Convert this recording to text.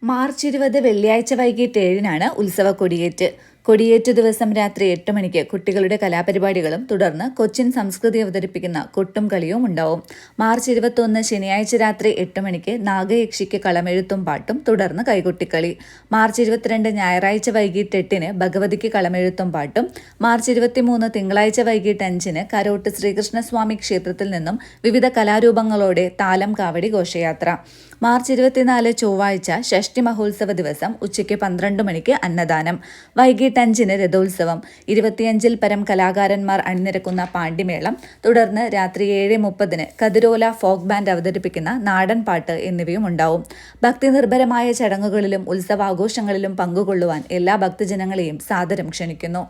March 20 വെള്ളിയാഴ്ച വൈകിട്ട് 7-നാണ് ഉത്സവ കൊടിയേറ്റ്. കൊടിയേറ്റ് ദിവസം രാത്രി 8 മണിക്ക് കുട്ടികളുടെ കലാപരിപാടികളും തുടർന്ന് കൊച്ചിൻ സംസ്കൃതി അവതരിപ്പിക്കുന്ന കൊട്ടും കളിയും ഉണ്ടാവും. മാർച്ച് 21 ശനിയാഴ്ച രാത്രി 8 മണിക്ക് നാഗയക്ഷിക്ക് കളമെഴുത്തും പാട്ടും തുടർന്ന് കൈകൊട്ടിക്കളി. മാർച്ച് 22 ഞായറാഴ്ച വൈകിട്ട് 8-ന് ഭഗവതിക്ക് കളമെഴുത്തും പാട്ടും. മാർച്ച് 23 തിങ്കളാഴ്ച വൈകിട്ട് 5-ന് കരോട്ട് ശ്രീകൃഷ്ണസ്വാമി ക്ഷേത്രത്തിൽ നിന്നും വിവിധ കലാരൂപങ്ങളോടെ താലം കാവടി ഘോഷയാത്ര. മാർച്ച് 24 ചൊവ്വാഴ്ച ഷഷ്ടി മഹോത്സവ ദിവസം ഉച്ചയ്ക്ക് 12 മണിക്ക് അന്നദാനം. വൈകിട്ട് 5-ന് രഥോത്സവം. 25-ൽ പരം കലാകാരന്മാർ അണിനിരക്കുന്ന പാണ്ടിമേളം. തുടർന്ന് രാത്രി 7:30-ന് കതിരോല ഫോക്ക് ബാൻഡ് അവതരിപ്പിക്കുന്ന നാടൻ പാട്ട് എന്നിവയും ഉണ്ടാവും. ഭക്തിനിർഭരമായ ചടങ്ങുകളിലും ഉത്സവാഘോഷങ്ങളിലും പങ്കുകൊള്ളുവാൻ എല്ലാ ഭക്തജനങ്ങളെയും സാദരം ക്ഷണിക്കുന്നു.